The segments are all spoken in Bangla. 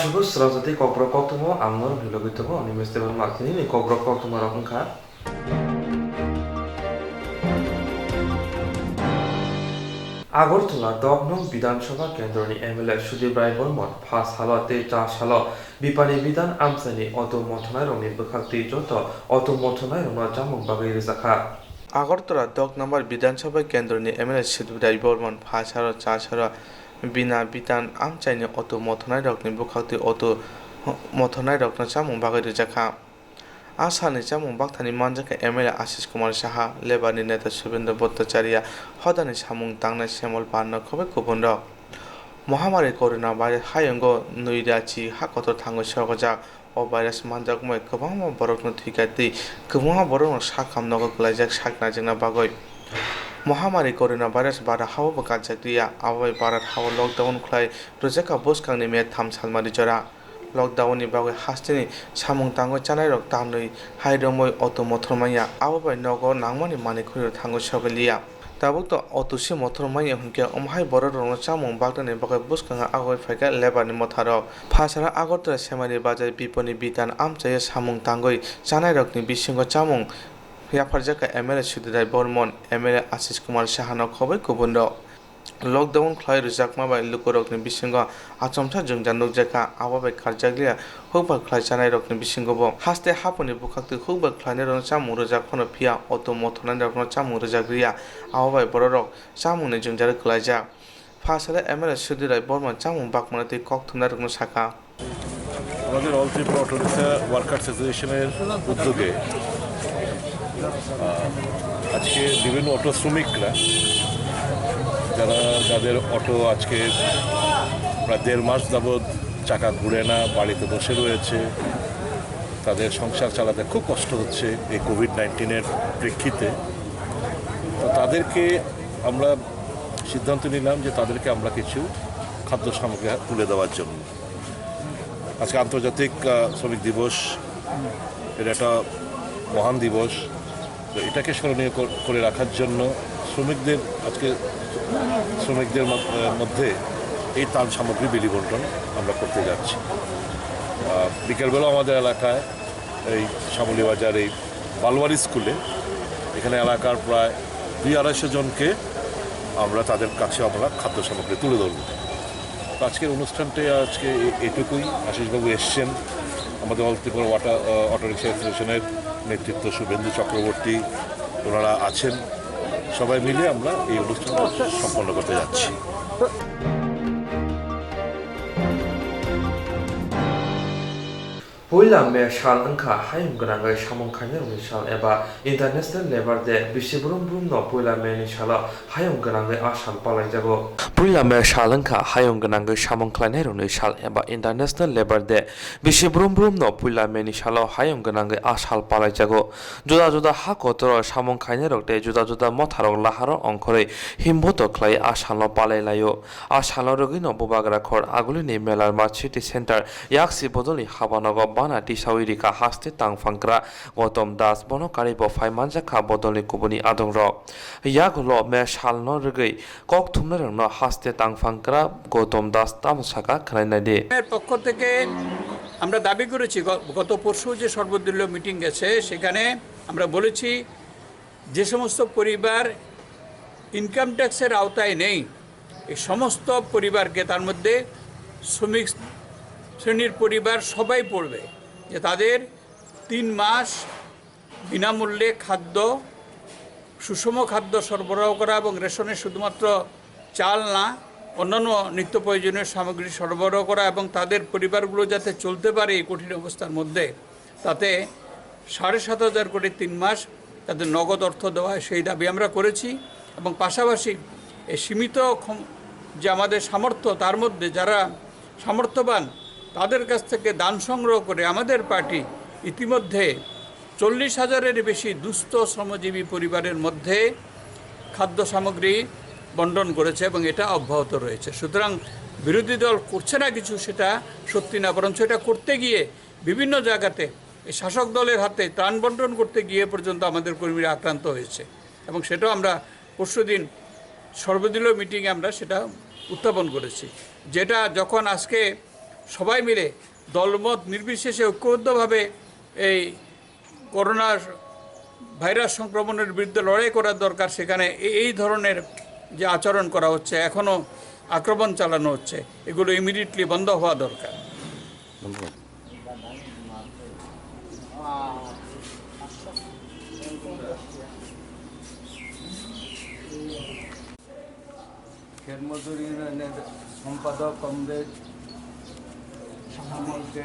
Swrangchati Swrangchati Kokborok Koktwma Amnor Hilogitabo Animestable Martini Kokborok Koktwma Rokunka Agartala 10 নং বিধানসভা কেন্দ্রনি এমএলএ সুদীপ রায় বর্মন 5 সালতে 4 সাল বিপানি বিধান আমসানি অত মথনায় রনি বখাক্তি যত অত মথনায় রনা জামুং বাগৈ রেজাখা আগরতলা 10 নম্বর বিধানসভা কেন্দ্রনি এমএলএ সুদীপ রায় বর্মন 5 সাল 4 সাল বিনা বিধান আমচাইনি অত মথনায় রকনি বখাক্তি অত মথনায় রকনা জামুং বাগৈ রেজাখা आसानी चामुं बाक्थानी मानजाखा एमएलए आशिष कुमार साहा लेबारनि नेता शुभेंद्र भट्टाचार्य हदानि सामुं तांनाय सेमल पाननो खबै गुबुन महामारी करोना भाइरास हायंगो नैराची हाकतर थांगो सरगजाक अ भाइरास मानजागमै गोबां बरकनो थैगाति गोबां बरकनो साखामनोगो गलायजाक साकना जेंना बागै महामारी करोना भाइरास बारा हावबो गाजाक्रिया आबाय भारत हाव लकडाउन खलाय रोजाका बसखांनि मे 3 सालमारि जरा लकडाउननि बागै हास्टेनि सामुं तांगो चानाय रक तानै हायरमै अट मथरमाया आबाय नगो नांमानि मानिखुरि थांगो सगलिया दाबुक अटुसि मथरमाया हुनके अमहाय बर रंग चामुं बागदानि बागै बुसखाङा आगै फायगा लेबारनि मथारो फासारा आगरतरा सेमारि बाजार बिपनि बिधान आमचाय सामुं तांगै चानाय रकनि बिसिंगो चामुं याफारजाका एमएलए सुदिराय बर्मन एमएलए आशिष कुमार साहानो खबै गुबुन लकडाउन खलाय रुजाकमा बाय लुकरकनि बिसिंगो आचमथा जोंजा नुजाका आबाबाय खारजाग्लिया हुबा खलाय जानाय रकनि बिसिंगोबो हास्ते हापनि बुखाक्ति हुबा खलायनि रं चामुं रुजाखनो फिया अट मथनाय रकनो चामुं रुजाग्रिया आबाबाय बररक चामुंनि जोंजार खलायजा फासारा एमएलए सुदिराय बर्मन चामुं बाकमानति कक्तुमना रकनो साका আমাদের all Tripura auto rickshaw workers অ্যাসোসিয়েশনের উদ্যোগে আজকে বিভিন্ন অটো শ্রমিকরা যাদের অটো আজকে প্রায় 1.5 মাস যাবৎ চাকা ঘুরে না বাড়িতে বসে রয়েছে তাদের সংসার চালাতে খুব কষ্ট হচ্ছে এই কোভিড-19-এর প্রেক্ষিতে তো তাদেরকে আমরা সিদ্ধান্ত নিলাম যে তাদেরকে আমরা কিছু খাদ্য সামগ্রী তুলে দেওয়ার জন্য আজকে আন্তর্জাতিক শ্রমিক দিবস এটা একটা মহান দিবস তো এটাকে স্মরণীয় করে রাখার জন্য শ্রমিকদের মধ্যে এই ত্রাণ সামগ্রী বিলি বন্টন আমরা করতে যাচ্ছি বিকেলবেলা আমাদের এলাকায় এই শ্যামলী বাজার এই বালওয়ারি স্কুলে এখানে এলাকার প্রায় 200-250 জনকে আমরা তাদের কাছে আমরা খাদ্য সামগ্রী তুলে ধরব আজকের অনুষ্ঠানটা আজকে এটুকুই আশিসবাবু এসছেন আমাদের অল ত্রিপুরা অটো রিক্সা অ্যাসোসিয়েশনের নেতৃত্ব শুভেন্দু চক্রবর্তী ওনারা আছেন সবাই মিলে আমরা এই অনুষ্ঠানটা সম্পন্ন করতে যাচ্ছি পয়লা মে সাল अंखा हायुं गोनाङै सामंखायनो मिसाल एबा इंटरनेशनल लेबार डे बिसिब्रुम ब्रुमनो पयला मेनि सालाव हायुं गोनाङै आसाम पालायजागौ पयला मे साल अंखा हायुं गोनाङै सामंखायनाय रनि साल एबा इंटरनेशनल लेबार डे बिसिब्रुम ब्रुमनो पयला मेनि सालाव हायुं गोनाङै आसाम पालायजागौ जुदा जुदा हा कतर सामंखायनाय रक्ते जुदा जुदा मथारक लाहारो अंखरै हिमबत खलाय आसामल पालायलायो आसामल रगिनो बुबाग्रा खर आगुलिनि मेलार मार्च सिटी सेन्टार याक्सि बदलनि हाबानगो बाना टिसाविरिका हास्ते तांफांग्रा गौतम दास बनकारि बफाय मानजाखा बदलनि कुबुनि आदंरक यागुलो मे सालनो रगै कक्तुमना रंनो हास्ते तांफांग्रा गौतम दास तामसाका खलायनायदि এর পক্ষ থেকে আমরা দাবি করেছি গত পরশু যে সর্বদলীয় মিটিং গেছে সেখানে আমরা বলেছি যে সমস্ত পরিবার ইনকাম ট্যাক্সের আওতায় নেই এই সমস্ত পরিবারকে তার মধ্যে শ্রমিক শ্রেণীর পরিবার সবাই পড়বে যে তাদের 3 মাস বিনামূল্যে খাদ্য সুষম খাদ্য সরবরাহ করা এবং রেশনে শুধুমাত্র চাল না অন্যান্য নিত্য প্রয়োজনীয় সামগ্রী সরবরাহ করা এবং তাদের পরিবারগুলো যাতে চলতে পারে এই কঠিন অবস্থার মধ্যে তাতে 7,500 কোটি 3 মাস তাদের নগদ অর্থ দেওয়া সেই দাবি আমরা করেছি এবং পাশাপাশি এই সীমিত যে আমাদের সামর্থ্য তার মধ্যে যারা সামর্থ্যবান তাদের কাছ থেকে দান সংগ্রহ করে আমাদের পার্টি ইতিমধ্যে 40,000-এর বেশি দুস্থ শ্রমজীবী পরিবারের মধ্যে খাদ্য সামগ্রী বন্টন করেছে এবং এটা অব্যাহত রয়েছে সুতরাং বিরোধী দল করছে না কিছু সেটা সত্যি না বরঞ্চ এটা করতে গিয়ে বিভিন্ন জায়গাতে এই শাসক দলের হাতে ত্রাণ বন্টন করতে গিয়ে পর্যন্ত আমাদের কর্মীরা আক্রান্ত হয়েছে এবং সেটাও আমরা পরশুদিন সর্বদলীয় মিটিংয়ে আমরা সেটা উত্থাপন করেছি যেটা যখন আজকে সবাই মিলে দলমত নির্বিশেষে ঐক্যবদ্ধভাবে এই করোনা ভাইরাস সংক্রমণের বিরুদ্ধে লড়াই করার দরকার। সেখানে এই ধরনের যে আচরণ করা হচ্ছে, এখনও আক্রমণ চালানো হচ্ছে, এগুলো ইমিডিয়েটলি বন্ধ হওয়া দরকার। খেরমজুরি ইউনিয়নের সম্পাদক কমরেড সামলকে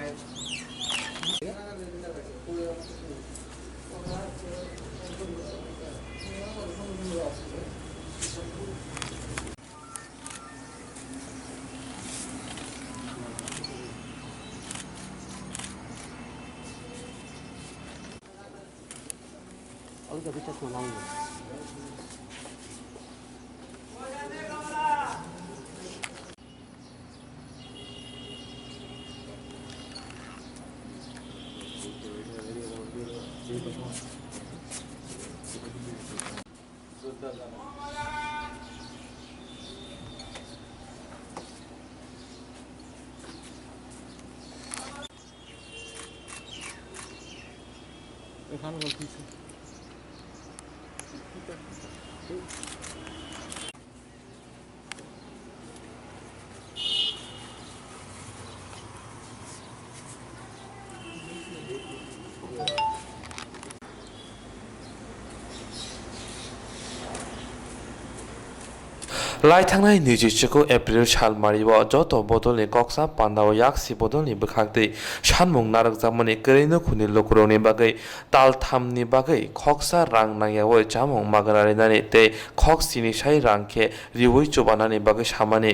लाइथांनाय 27 एप्रिल सालमारिव जत बदलनि कक्सा पान्डाव याक्सि बदलनि बखाक्दै सानमुं नारकजामनि करेनो खुनि लोकरनि बागै तालथामनि बागै खक्सा रां नायावै जामुं मागनारिनानि ते खक्सिनि साइ रांखे रिवै चबानानि बागै सामानि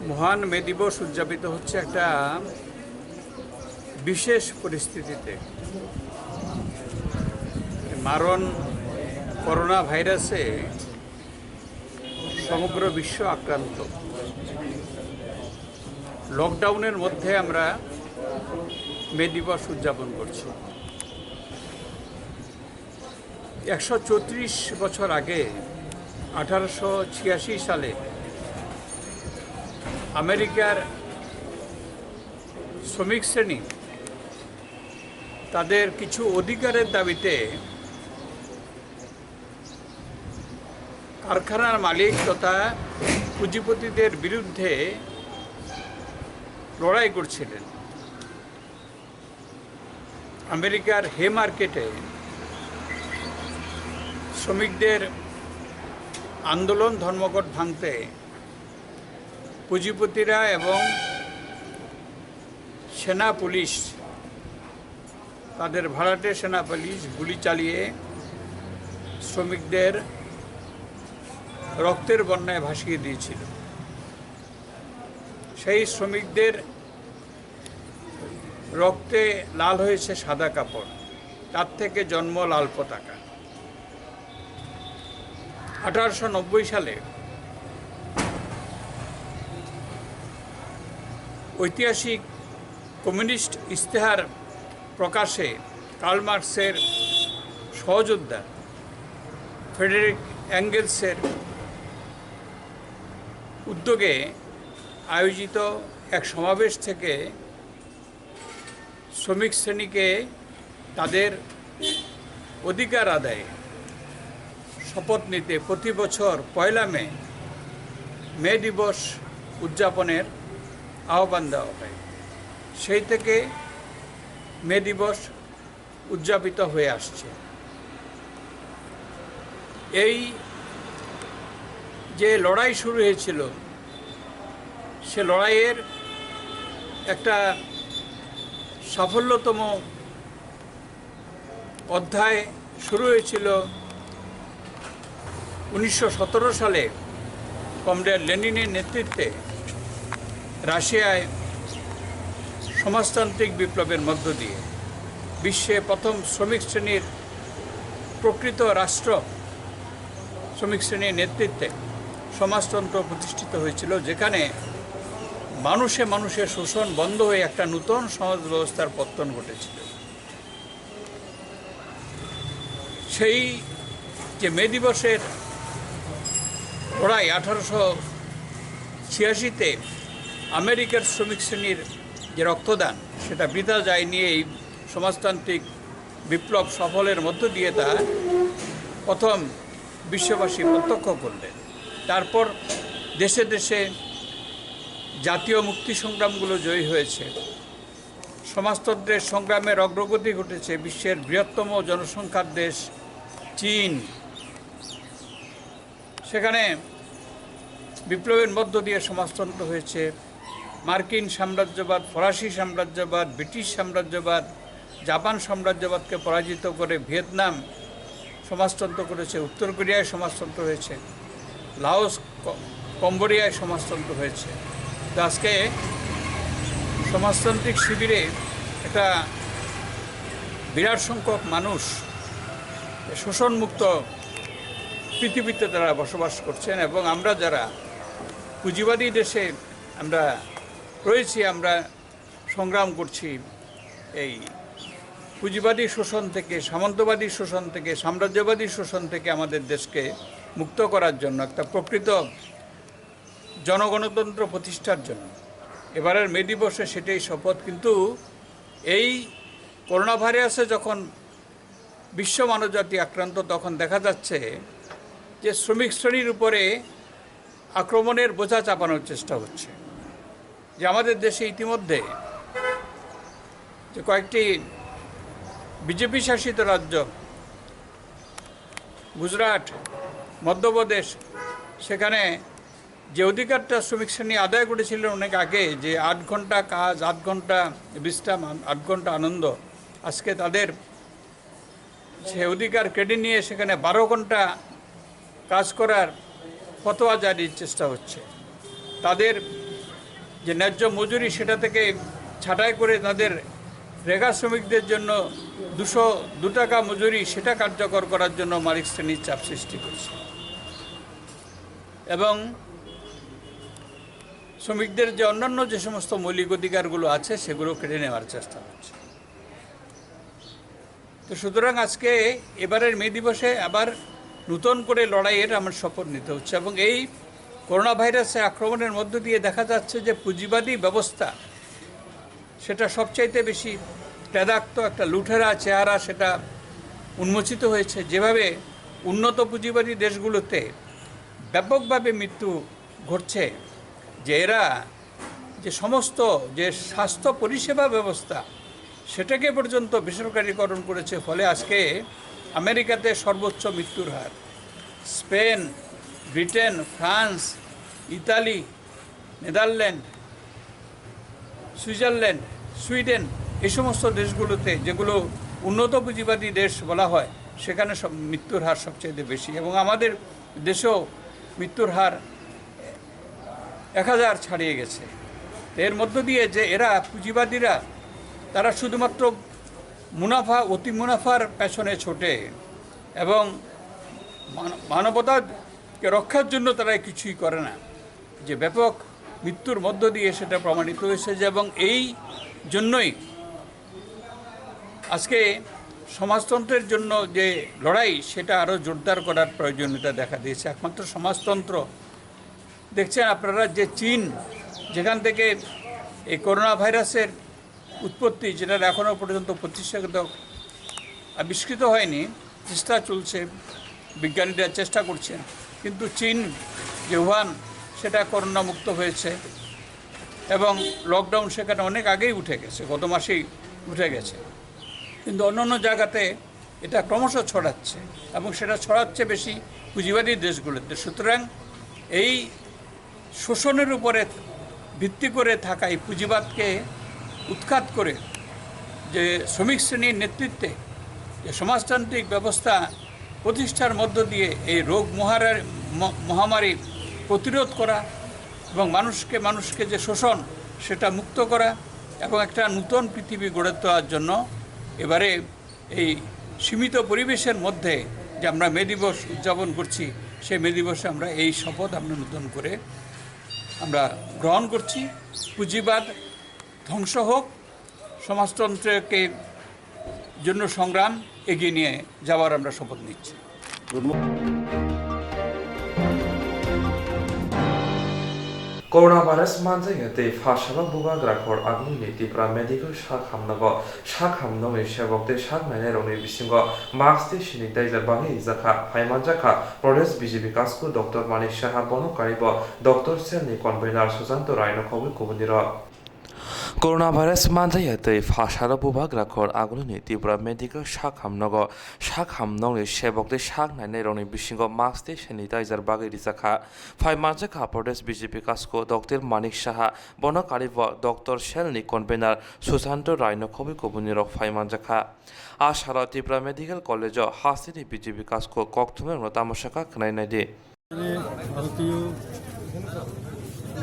মহান মে দিবস উদযাপিত হচ্ছে একটা বিশেষ পরিস্থিতিতে। মারণ করোনা ভাইরাসে সমগ্র বিশ্ব আক্রান্ত। লকডাউনের মধ্যে আমরা মে দিবস উদযাপন করছি। 134 বছর আগে 1886 সালে আমেরিকার শ্রমিক শ্রেণী তাদের কিছু অধিকারের দাবিতে কারখানার মালিক তথা পুঁজিপতিদের বিরুদ্ধে লড়াই করছিলেন। আমেরিকার হে মার্কেটে শ্রমিকদের আন্দোলন ধর্মঘট ভাঙতে পুঁজিপতিরা এবং সেনা পুলিশ, তাদের ভাড়াটে সেনা পুলিশ গুলি চালিয়ে শ্রমিকদের রক্তের বন্যায় ভাসিয়ে দিয়েছিল। সেই শ্রমিকদের রক্তে লাল হয়েছে সাদা কাপড়, তার থেকে জন্ম লাল পতাকা। 1890 সালে ঐতিহাসিক কমিউনিস্ট ইশতেহার প্রকাশে কার্ল মার্কসের সহযোদ্ধা ফ্রেডেরিক অ্যাঙ্গেলসের উদ্যোগে আয়োজিত এক সমাবেশ থেকে শ্রমিক শ্রেণীকে তাদের অধিকার আদায়ে শপথ নিতে প্রতি বছর 1 মে দিবস উদযাপনের আহ্বান দেওয়া হয়। সেই থেকে মে দিবস উদযাপিত হয়ে আসছে। এই যে লড়াই শুরু হয়েছিল, সে লড়াইয়ের একটা সাফল্যতম অধ্যায় শুরু হয়েছিল 1917 সালে কমরেড লেনিনের নেতৃত্বে রাশিয়ায় সমাজতান্ত্রিক বিপ্লবের মধ্য দিয়ে বিশ্বে প্রথম শ্রমিক শ্রেণীর প্রকৃত রাষ্ট্র, শ্রমিক শ্রেণীর নেতৃত্বে সমাজতন্ত্র প্রতিষ্ঠিত হয়েছিল, যেখানে মানুষে মানুষের শোষণ বন্ধ হয়ে একটা নূতন সমাজ ব্যবস্থার পত্তন ঘটেছিল। সেই যে মে দিবসের লড়াই ছিয়াশিতে আমেরিকার শ্রমিক শ্রেণীর যে রক্তদান সেটা বৃথা যায়নি। এই সমাজতান্ত্রিক বিপ্লব সফলের মধ্য দিয়ে তা প্রথম বিশ্ববাসী প্রত্যক্ষ করলেন। তারপর দেশে দেশে জাতীয় মুক্তি সংগ্রামগুলো জয়ী হয়েছে, সমাজতন্ত্রের সংগ্রামের অগ্রগতি ঘটেছে। বিশ্বের বৃহত্তম জনসংখ্যার দেশ চীন, সেখানে বিপ্লবের মধ্য দিয়ে সমাজতন্ত্র হয়েছে। মার্কিন সাম্রাজ্যবাদ, ফরাসি সাম্রাজ্যবাদ, ব্রিটিশ সাম্রাজ্যবাদ, জাপান সাম্রাজ্যবাদকে পরাজিত করে ভিয়েতনাম সমাজতন্ত্র করেছে, উত্তর কোরিয়ায় সমাজতন্ত্র হয়েছে, লাওস কম্বোডিয়ায় সমাজতন্ত্র হয়েছে। তো আজকে সমাজতান্ত্রিক শিবিরে একটা বিরাট সংখ্যক মানুষ শোষণমুক্ত পৃথিবীতে তারা বসবাস করছেন, এবং আমরা যারা পুঁজিবাদী দেশে আমরা রয়েছি, আমরা সংগ্রাম করছি এই পুঁজিবাদী শোষণ থেকে, সামন্তবাদী শোষণ থেকে, সাম্রাজ্যবাদী শোষণ থেকে আমাদের দেশকে মুক্ত করার জন্য, একটা প্রকৃত জনগণতন্ত্র প্রতিষ্ঠার জন্য। এবারের মে দিবসে সেটাই শপথ। কিন্তু এই করোনা ভাইরাসে যখন বিশ্ব মানবজাতি আক্রান্ত, তখন দেখা যাচ্ছে যে শ্রমিক শ্রেণীর উপরে আক্রমণের বোঝা চাপানোর চেষ্টা হচ্ছে। যে আমাদের দেশে ইতিমধ্যে যে কয়েকটি বিজেপি শাসিত রাজ্য, গুজরাট, মধ্যপ্রদেশ, সেখানে যে অধিকারটা শ্রমিক শ্রেণী আদায় করেছিলেন অনেক আগে, যে 8 ঘন্টা কাজ, 8 ঘন্টা বিশ্রাম, 8 ঘন্টা আনন্দ, আজকে তাদের সে অধিকার কেড়ে নিয়ে সেখানে 12 ঘন্টা কাজ করার ফতোয়া জারির চেষ্টা হচ্ছে। তাদের যে ন্যায্য মজুরি সেটা থেকে ছাঁটাই করে তাদের রেগা শ্রমিকদের জন্য 202 টাকা মজুরি সেটা কার্যকর করার জন্য মালিক শ্রেণীর চাপ সৃষ্টি করছে, এবং শ্রমিকদের যে অন্যান্য যে সমস্ত মৌলিক অধিকারগুলো আছে সেগুলো কেড়ে নেওয়ার চেষ্টা হচ্ছে। তো সুতরাং আজকে এবারের মে দিবসে আবার নতুন করে লড়াইয়ের আমার শপথ নিতে হচ্ছে, এবং এই করোনা ভাইরাসের আক্রমণের মধ্য দিয়ে দেখা যাচ্ছে যে পুঁজিবাদী ব্যবস্থা সেটা সবচাইতে বেশি ক্লেদাক্ত একটা লুঠেরা চেহারা সেটা উন্মোচিত হয়েছে। যেভাবে উন্নত পুঁজিবাদী দেশগুলোতে ব্যাপকভাবে মৃত্যু ঘটছে, যে এরা যে সমস্ত যে স্বাস্থ্য পরিষেবা ব্যবস্থা সেটাকে পর্যন্ত বেসরকারীকরণ করেছে। ফলে আজকে আমেরিকাতে সর্বোচ্চ মৃত্যুর হার, Spain, Britain, France, Italy, Netherland, Switzerland, Sweden, এই সমস্ত দেশগুলোতে, যেগুলো উন্নত পুঁজিবাদী দেশ বলা হয়, সেখানে সব মৃত্যুর হার সবচেয়ে বেশি, এবং আমাদের দেশেও মৃত্যুর হার 1000 ছাড়িয়ে গেছে। এর মধ্য দিয়ে যে এরা পুঁজিবাদীরা তারা শুধুমাত্র মুনাফা, অতি মুনাফার পেছনে ছোটে, এবং মানবতাকে রক্ষার জন্য তারা কিছুই করে না, যে ব্যাপক মৃত্যুর মধ্য দিয়ে সেটা প্রমাণিত হয়েছে। যে এবং এই জন্যই আজকে সমাজতন্ত্রের জন্য যে লড়াই সেটা আরও জোরদার করার প্রয়োজনীয়তা দেখা দিয়েছে। একমাত্র সমাজতন্ত্র, দেখছেন আপনারা যে চীন, যেখান থেকে এই করোনা ভাইরাসের উৎপত্তি, যেটা এখনও পর্যন্ত প্রতিষেধক আবিষ্কৃত হয়নি, চেষ্টা চলছে, বিজ্ঞানীরা চেষ্টা করছেন, কিন্তু চীন যে উহান সেটা করোনা মুক্ত হয়েছে, এবং লকডাউন সেখানে অনেক আগেই উঠে গেছে, গত মাসেই উঠে গেছে। কিন্তু অন্যান্য জায়গাতে এটা ক্রমশ ছড়াচ্ছে, এবং সেটা ছড়াচ্ছে বেশি পুঁজিবাদী দেশগুলোতে। সুতরাং এই শোষণের উপরে ভিত্তি করে থাকা এই পুঁজিবাদকে উৎখাত করে যে শ্রমিক শ্রেণীর নেতৃত্বে যে সমাজতান্ত্রিক ব্যবস্থা প্রতিষ্ঠার মধ্য দিয়ে এই রোগ মহামারী প্রতিরোধ করা, এবং মানুষকে যে শোষণ সেটা মুক্ত করা, এবং একটা নতুন পৃথিবী গড়ে তোলার জন্য এবারে এই সীমিত পরিবেশের মধ্যে যে আমরা মে দিবস উদযাপন করছি, সেই মে দিবসে আমরা এই শপথ আমরা নতুন করে আমরা গ্রহণ করছি। পুঁজিবাদ ধ্বংস হোক, সমাজতন্ত্রকে জন্য সংগ্রাম এগিয়ে নিয়ে যাওয়ার আমরা শপথ নিচ্ছি। Coronavirus manjayate fashala buba grakor agni tipra medical shak hamnago shabokte shak naironi bisingo mask sanitizer bagi zakha paimanjaka Pradesh BJP kasku Dr. Manik Shaha bono karibo Dr. Selni convener Susanto Raino kobi kubuniro Coronavirus manjayate fashala buba grakor agni tipra medical shak hamnago shabokte shak naironi bisingo mask sanitizer bagi zakha paimanjaka Pradesh BJP kasku Dr. Manik Shaha bono karibo Dr. Selni convener Susanto Raino kobi kubuniro paimanjaka Ashara Tipra Medical College Hasini BJP kasku Koktwma tamoshaka knainadi ভারতীয়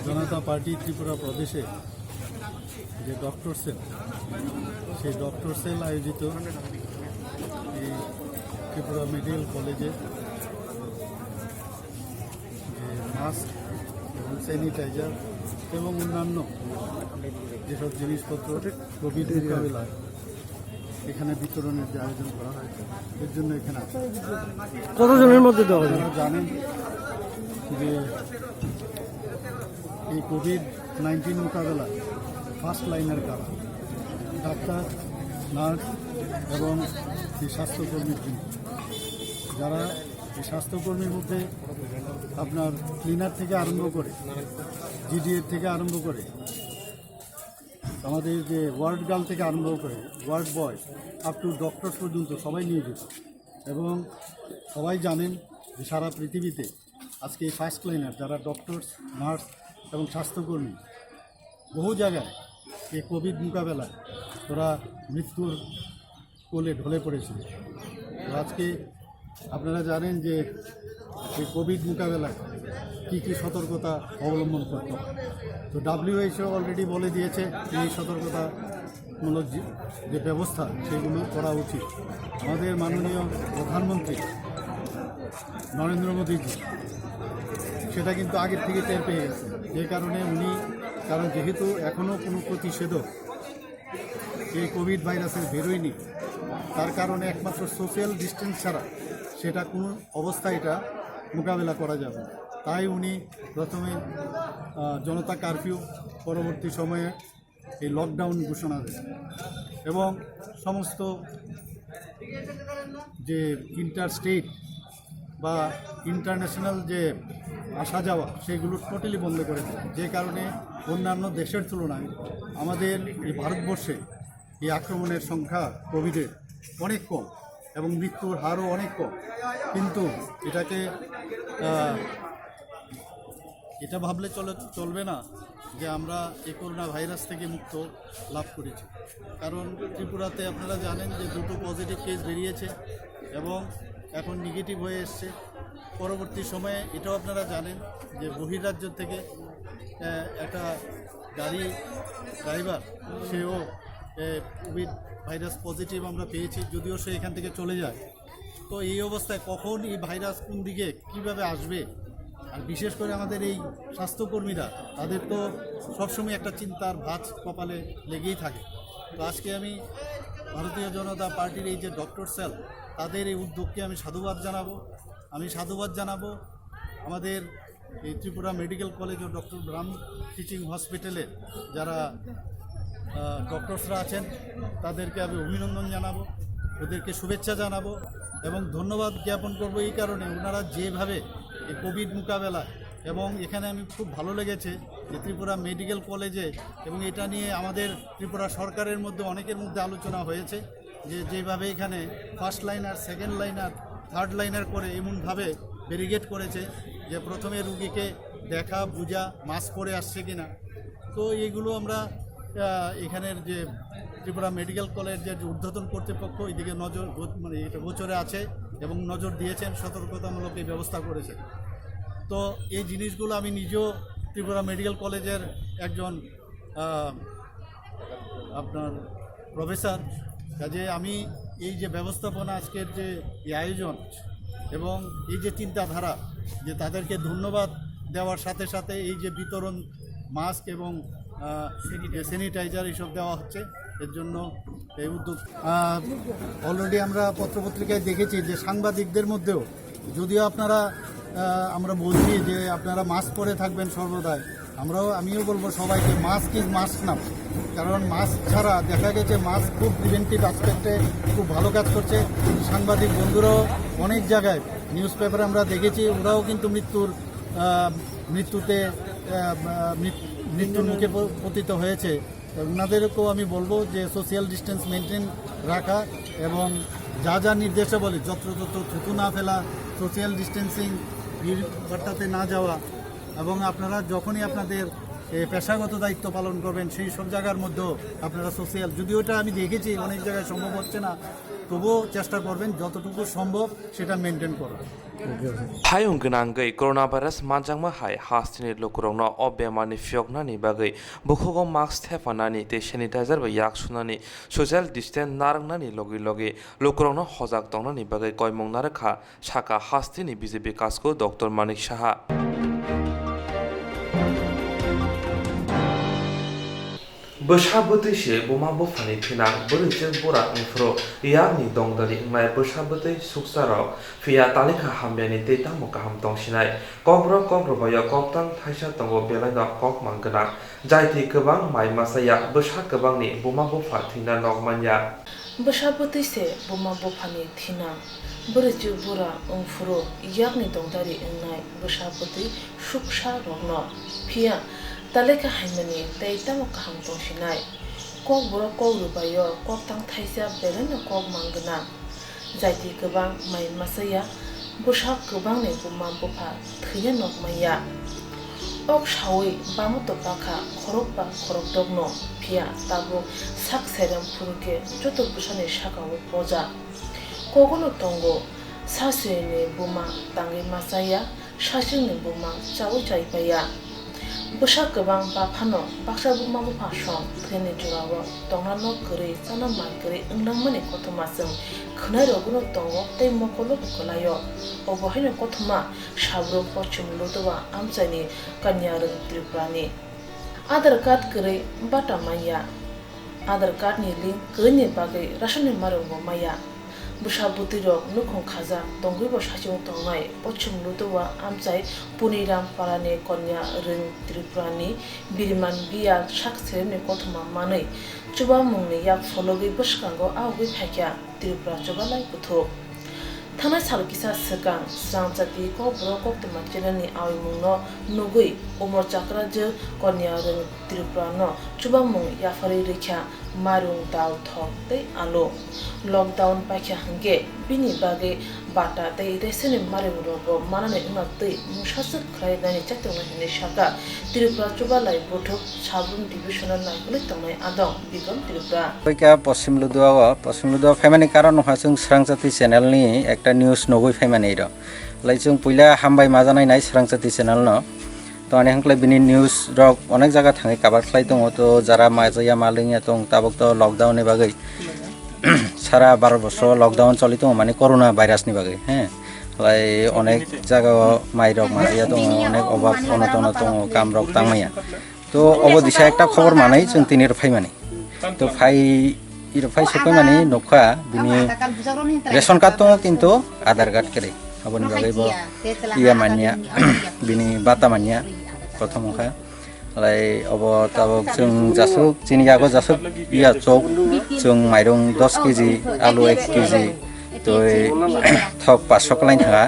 জনতা পার্টি ত্রিপুরা প্রদেশে যে ডক্টর সেল সেই ডক্টর সেল আয়োজিত এই ত্রিপুরা মেডিকেল কলেজে যে মাস্ক এবং স্যানিটাইজার এবং অন্যান্য যেসব জিনিসপত্র কোভিড মোকাবিলায় এখানে বিতরণের যে আয়োজন করা হয়েছে এর জন্য এখানে কতজনের মধ্যে দেওয়া হবে? আপনারা জানেন যে এই কোভিড-19 মোকাবেলায় ফার্স্ট লাইনের কাজ ডাক্তার, নার্স এবং এই স্বাস্থ্যকর্মীর জন্য যারা এই স্বাস্থ্যকর্মীর মধ্যে আপনার ক্লিনার থেকে আরম্ভ করে জিডিএর থেকে আরম্ভ করে আমাদের যে ওয়ার্ড গার্ল থেকে আরম্ভ করে ward boy up to doctor পর্যন্ত সবাই নিয়োজিত এবং সবাই জানেন যে সারা পৃথিবীতে আজকে এই ফার্স্ট লাইনার যারা ডক্টরস, নার্স এবং স্বাস্থ্যকর্মী বহু জায়গায় এই কোভিড মোকাবেলায় ওরা মৃত্যুর কোলে ঢলে পড়েছিল। তো আজকে আপনারা জানেন যে এই কোভিড মোকাবেলায় কী কী সতর্কতা অবলম্বন করতে হবে। তো WHO অলরেডি বলে দিয়েছে এই সতর্কতামূলক যে ব্যবস্থা সেগুলো করা উচিত। আমাদের মাননীয় প্রধানমন্ত্রী নরেন্দ্র মোদীজি সেটা কিন্তু আগের থেকে টের পেয়ে গেছে, যে কারণে কারণ যেহেতু এখনও কোনো প্রতিষেধক এই কোভিড ভাইরাসের বেরোয়নি, তার কারণে একমাত্র সোশ্যাল ডিস্টেন্স ছাড়া সেটা কোনো অবস্থায় এটা মোকাবেলা করা যাবে না। তাই উনি প্রথমে জনতা কারফিউ, পরবর্তী সময়ে এই লকডাউন ঘোষণা দেন এবং সমস্ত যে ইন্টার স্টেট বা ইন্টারন্যাশনাল যে আসা যাওয়া সেগুলো টোটালি বন্ধ করে দেয়, যে কারণে অন্যান্য দেশের তুলনায় আমাদের এই ভারতবর্ষে এই আক্রমণের সংখ্যা কোভিডের অনেক কম এবং মৃত্যুর হারও অনেক কম। কিন্তু এটা ভাবলে চলবে না যে আমরা এই করোনা ভাইরাস থেকে মুক্ত লাভ করেছি, কারণ ত্রিপুরাতে আপনারা জানেন যে 2টো পজিটিভ কেস বেরিয়েছে এবং এখন নেগেটিভ হয়ে এসছে। পরবর্তী সময়ে এটাও আপনারা জানেন যে বহির্রাজ্য থেকে একটা গাড়ি ড্রাইভার সেও কোভিড ভাইরাস পজিটিভ আমরা পেয়েছি, যদিও সে এখান থেকে চলে যায়। তো এই অবস্থায় কখন এই ভাইরাস কোন দিকে কীভাবে আসবে, আর বিশেষ করে আমাদের এই স্বাস্থ্যকর্মীরা তাদের তো সবসময় একটা চিন্তার ভাঁজ কপালে লেগেই থাকে। তো আজকে আমি ভারতীয় জনতা পার্টির এই যে ডক্টর সেল তাদের এই উদ্যোগকে আমি সাধুবাদ জানাবো। আমাদের এই ত্রিপুরা মেডিকেল কলেজ ও ডক্টর ব্রাহ্ম টিচিং হসপিটালে যারা ডক্টরসরা আছেন তাদেরকে আমি অভিনন্দন জানাবো, ওদেরকে শুভেচ্ছা জানাবো এবং ধন্যবাদ জ্ঞাপন করব এই কারণে ওনারা যেভাবে এই কোভিড মোকাবেলায়, এবং এখানে আমি খুব ভালো লেগেছে যে ত্রিপুরা মেডিকেল কলেজে, এবং এটা নিয়ে আমাদের ত্রিপুরা সরকারের মধ্যে অনেকের মধ্যে আলোচনা হয়েছে যে যেভাবে এখানে first liner, second liner, third liner করে এমনভাবে ব্যারিকেড করেছে যে প্রথমে রুগীকে দেখা, বোঝা, মাস্ক পরে আসছে কিনা। তো এইগুলো আমরা এখানের যে ত্রিপুরা মেডিকেল কলেজের যে ঊর্ধ্বতন কর্তৃপক্ষ এদিকে নজর এটা গোচরে আছে এবং নজর দিয়েছেন, সতর্কতামূলক এই ব্যবস্থা করেছেন। তো এই জিনিসগুলো আমি নিজেও ত্রিপুরা মেডিকেল কলেজের একজন আপনার প্রফেসর, কাজে আমি এই যে ব্যবস্থাপনা, আজকের যে এই আয়োজন এবং এই যে চিন্তাধারা, যে তাদেরকে ধন্যবাদ দেওয়ার সাথে সাথে এই যে বিতরণ মাস্ক এবং স্যানিটাইজার এইসব দেওয়া হচ্ছে, এর জন্য এই উদ্যোগ। অলরেডি আমরা পত্রপত্রিকায় দেখেছি যে সাংবাদিকদের মধ্যেও যদিও আমরা বলছি যে আপনারা মাস্ক পরে থাকবেন সর্বদাই, আমিও বলবো সবাইকে মাস্ক ইজ মাস্ক না, কারণ মাস্ক ছাড়া দেখা গেছে মাস্ক খুব প্রিভেন্টিভ অ্যাসপেক্টে খুব ভালো কাজ করছে। সাংবাদিক বন্ধুরাও অনেক জায়গায় নিউজ পেপারে আমরা দেখেছি, ওরাও কিন্তু মৃত্যুর মুখে পতিত হয়েছে। ওনাদেরকেও আমি বলবো যে সোশ্যাল ডিস্টেন্স মেনটেন রাখা এবং যা নির্দেশাবলী যত্রতত্র থুতু না ফেলা, সোশ্যাল ডিস্টেন্সিং বার্তাতে না যাওয়া, এবং আপনারা যখনই আপনাদের পেশাগত দায়িত্ব পালন করবেন সেই সব জায়গার মধ্যেও আপনারা সোশ্যাল, যদিও এটা আমি দেখেছি অনেক জায়গায় সম্ভব হচ্ছে না, তবুও চেষ্টা করবেন যতটুকু সম্ভব সেটা মেনটেন করা। Hayung genanggay coronavirus manjangma hai hastini lokurongno obemani fioknani bagai bukhogo mask thefanani te sanitizer ba yak sunani social distance narangnani logi lokurongno hojak tongnani bagai koimong narakha saka hastini BJP kasko Dr. Manik Saha Bersabotise boma bofani pinang berijeng bora infro yakni dongdali ngai bersabotai suksarok via talika hambiani te tamu kaham tongsinai Kokborok baya koktang thaisa tongo belaina kokmang gena jaiti gobang mai masaya bersa gobangni boma bofa thina nokmanya Bersabotise boma bofani thinang berijeng bora infro yakni dongdali ngai bersabotai suksarokno via Talika haimani tei tamu kaham tongsinai Kokborok Koktwma koktang thaisa belana kokmang gena jaiti gobang mai masaya busak gobangni boma bofa thina nokmaya ok sawi bamuto pakha khorokdogno phia tabo sak serem phuruke joto busani sakao poja kogono tongo sasene boma tangi masaya sasini boma chawi chaipaya Busak gobang baphano baksa buma bofa song thene jurawo tongnano gori sana mai gori unglangmani Koktwma sing khonai roguno tongo tei mokolo kolayo obohaino Koktwma sabro pochim lodowa amchaini kanyarung Tripurani Aadhaar card gori bata maya Aadhaar card ni link goni bagai rasani marungo maya Bersabotiro nukhong khaja tonggibo sachung tongnai pochim lodowa amchai Puniram parani konya ring Tripurani biriman biak sakseremni Koktwma manai chubamungni yak fologi bwskango awgi phaikya Tripura chubalai puthuk Thanai salkisa sekang Swrangchati Kokborok Koktwma channelni awimungno nugui umor chakra je konya ring Tripurano chubamung yafari rekha marung dau thok tei alo lockdown paikha hangge bini bage bata tei reseni marung rogo manane una tei musasuk khlaidani chatungna hine saka Tripura chubalai bothok sabrum divisional naikuli tongnai adong bigam Tripura Oika Paschim Ludua family karon ha chung Swrangchati channel ni ekta news nogoi family ro lai chung puila hambai majanai nai Swrangchati channel no তো অনেক হাঙ্কলে বিনি নিউজ রক অনেক জায়গা থাঙে কাবার খাই দङ তো যারা মাজাইয়া মালিংয়া দङ তাবক তো লকডাউনের বাগৈ সারা 12 বছর লকডাউন চলি দङ মানে করোনা ভাইরাসনি বাগৈ হ্যাঁ লাই অনেক জায়গা মাই রক মাজাইয়া দङ অনেক অভাব অনটন দङ কাম রক তাংমাইয়া তো অবদিশা একটা খবর মানাই जों তিনির ফাই মানে তো ফাই ইরফাই সকাই মানে নখা বিনি রেশন কার্ড দङ কিন্তু আধার কার্ড করে aboni bagai bo iya mania bini bata mania prothom kha lai obo tabok chung jasuk chini yago jasuk iya chok chung mairung 10 kg alu 1 kg to thok 500 klain thaga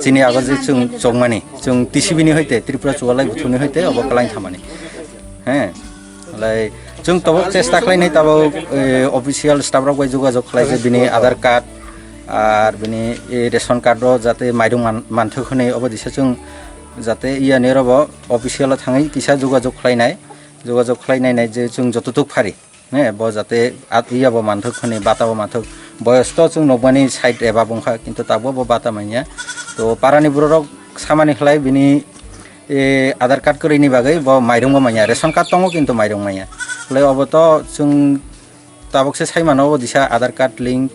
chini yago je chung chokmani chung tisibini hoite Tripura chualai buthuni hoite obo klain thamani he lai chung tabok chesta khlainai tabok official staff rok bai jogajog khlai je bini aadhaar card আর বিনি রেশন কার্ড যাতে মাইরং মানথখনে অবদিশা जों যাতে ইয়া নেরব অফিসিয়াল থাঙै কিসা যোগাযোগ খালাইনাय যে जों যতটুক ফারি নে ব যাতে ইয়াব মানথখনে বাতাব মানথক বয়স্ত जों নগমানি সাইড এবা বংখা কিন্তু তাবো ব বাতা মাইয়া তো পারানি বুরক সামানি খলাই বিনি আধার কার্ড করিনি বাগৈ ব মাইরং মাইয়া রেশন কার্ড দङ কিন্তু মাইরং মাইয়া লাই অবত जों তাবকসে সাইমানো অবদিশা আধার কার্ড লিংক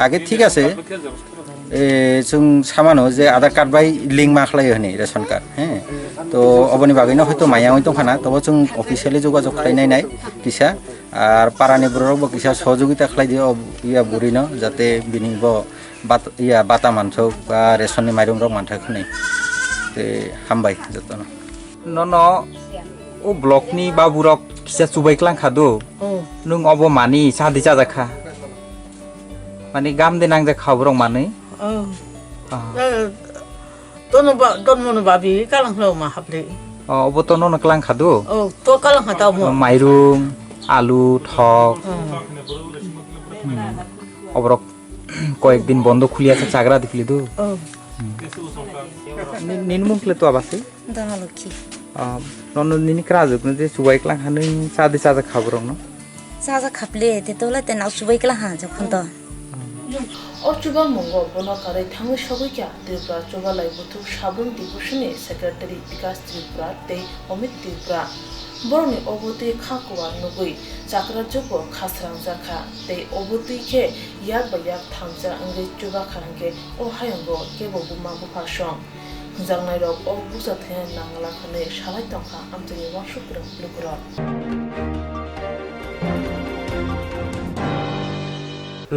আগে ঠিক আছে जों सामानो जे आधार कार्ड बाय लिंक मा खलायो हने रेशन कार्ड हे तो अबनि बागैनो हयतो मायावै दंखाना तबो जों अफिसियली जोगाजोग खालायनाय किसा आर पारानि बररबो किसा सहयोगिता खलाय दियो इया बुरिनो जाते बिनि ब बाता मानथक बा रेशननि माइरं रक मानथाखनै ते हामबाय जतन नन ও ব্লকনি বাবুরক কিসা চুবাইক্লাং খাদো নং অব মানি সাদি চাজাখা মানে গাম দে নাংজা খাবরং মানে Don babi kalang lo ma hapli. অব তো নন ক্লাং খাদো Oh, to kalang hata mo. মাইরুং আলু ঠক অবরক কয়েকদিন বন্ধ খুলি আছে চাগরা দেখলি তো Oh, নিনমুখলে তো আবাসে Dahalo ki. নন নিনি ক্রাজুক নে চুবাইক্লাং হানি সাদি চাজা খাবরং ন Saza kaple te tola te nau subai kala ha jakon to. অচুবা মঙ্গ বনকারে থাঙ্গি সবইকা ত্রিপুরা চোবালাই বুথুক সাবরুম দিবসনি সেক্রেটারি বিকাশ ত্রিপুরা তে অমিত ত্রিপুরা বরনি অবতি খাকুয়া নগৈ চাকরা যোগ খাসরাং জাখা তে অবতি খে ইয়াক বা ইয়াক থামজা আঙ্গে চুবা খাঙ্গে ও হায়ঙ্গ কেবো বুমা বুফা সং জাংনাই রক ও বুজা থেন নাংলা খানে সালাই তংখা আমজনি ওয়াশুকুরং লুকুরত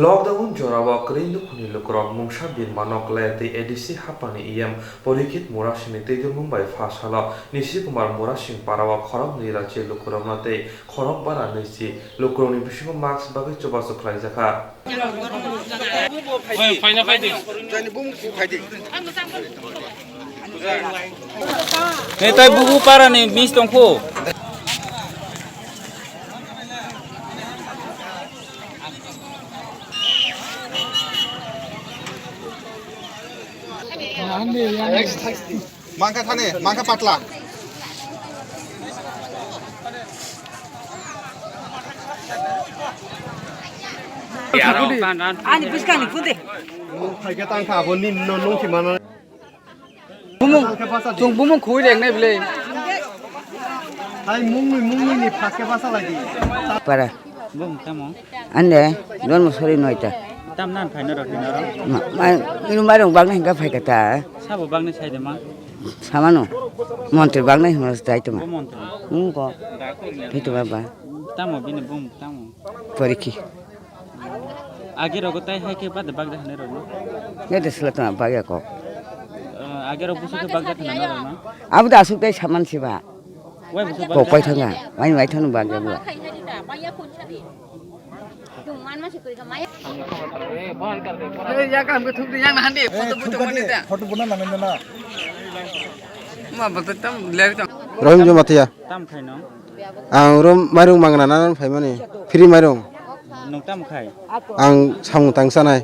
লকডাউন জরাবা করিন্দু খুনি লুকরক মুংসা বিন মানক লায়াতে এডিসি হাপানি ইএম পলিকিত মুরাসিনি তেজুর মুম্বাই ফাসালা নিশি কুমার মুরাসিং পারাওয়া খরব নিরাচে লুকরক নাতে খরব বারা নিশি লুকরনি বিশিক মার্কস বাগে চবাসু খাই জাখা তাই বুবু পারানি miss দংখো Mangka thane, mangka patla. ani biskani pude. Phaike tangkha aboni nong ki mana. Tung bumung khui leng nai bile. Hai mungni ni phake basa lagi. Para. bum tamo Ande don mo sori noita. tam nan phaino rok dinaro Ma inu marung bang nai ga phai kata. sabo bagni saide ma Samano. Monte bang nai honos dai to ma. bo montre Ko. Itu baba. tamo bini bum tamo Poriki. আগে রগতাই হাইকে বাদে বাগদা হনে Rono Ne de selata bagya ko. আগে রগ বুসুকে বাগদা হনে Rono Abu da su dai saman siba. ওই বুসু Ko koi thanga. Wai thanu bagya bu. Ya kan betul yang handi foto foto manita. Photo buna namen na. Ma betul tam leri tam. Rom jo matia. তাম খাইনো Ang rom marung mangna nan phai mani. Free marung. নং তাম খাই Ang samung tangsanai.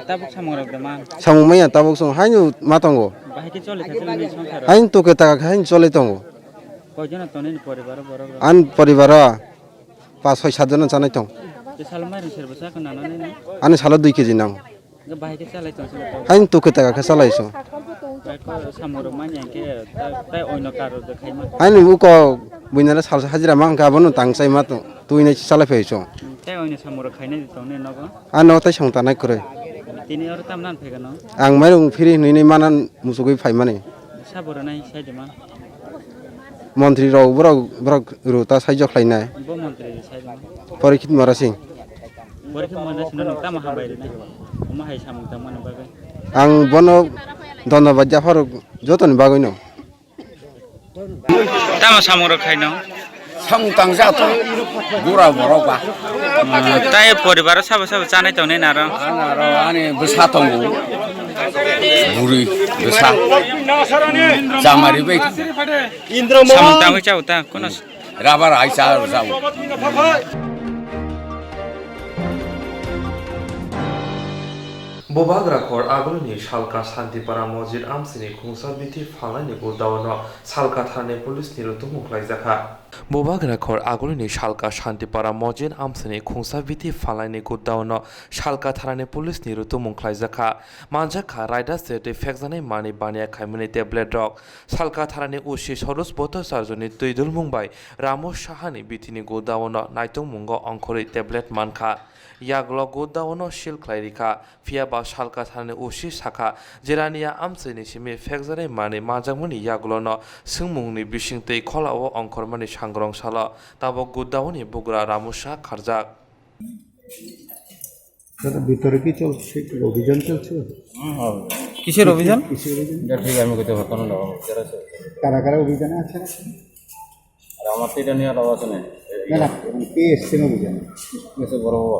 তাবুক সামং রক দমা Samung maya tabok song hainu matongo. বাহিকে চলে থাকে নি সংসার Hain to ke taka hain chole tongo. কয়জন তনেন পরিবার বড় An paribara 5-6-7 John janai tong. যে সালমাই রসের বসা কোন নানি না Ani salo 2 kg nang. যে বাহিকে চালাই চলে Hain to ke taka khasalaiso. বাইকো সামর মানিয়াকে তাই অন্য কারো দেখাইমা Hain uko buinala salsa hajira mang ka bonu tangsai mato. Tuinai chala pheiso. তাই অন্য সামর খাইনে তনে নগ Ano tai song tanai kore. তিনি আর তাম নান ফেগানো Ang marung free ni manan musugui phai mani. সাবর নাই সাইদমা Montri rok borok ruta saijok khlainai. bo মন্ত্রী সাইদমা Porikit marasing. বরকে মনে শুনো নং তাম হাবাইরে না ওমা হাই সামং তাম মনে বাগে Ang bono ধন্যবাদ জাফর যতন বাগৈনো তাম সামং rock খাইনো Samutangsa to gura boroba. তাই পরিবার সব সব জানাই তনে না আর Anaro ani besa tongo. Buri besa. Samari be. সামং তাম চাও তা কোন Rabar aisa zau. Bobagrakhor agolni Shalka Shantipara Mojid Amsini Khungsa Bithi Phalani Godawana Shalka Thane Police Nirutu Muklai Zakha Bobagrakhor agolni Shalka Shantipara Mojid Amsini Khungsa Bithi Phalani Godawana Shalka Thane Police Nirutu Muklai Zakha Manjaka Raida State Fexane Mani Bania Khaimani Tablet Dog Shalka Thane Ushi Sorus Boto Sarjoni Tuidul Mumbai Ramo Shahani Bithini Godawana Naitung Mungo Onkori Tablet Manka Yaglo Godawana Shil Klairika Fiaba Shalka Thane Ushi Saka Jerania Amsini Shimi Fexane Mani Majamuni Yaglono Sungmungni Bishingte Kolao Onkormani Shangrong Shala Tabo Godawani Bugra Ramusha Karjak ভিতরে কি চলছে অভিযান চলছে কিসের অভিযান কারা কারা অভিযানে আছে আমার তো এটা নিয়ে আলাপ আছে না কে এসছেন অভিযানে গেছে বড় বাবা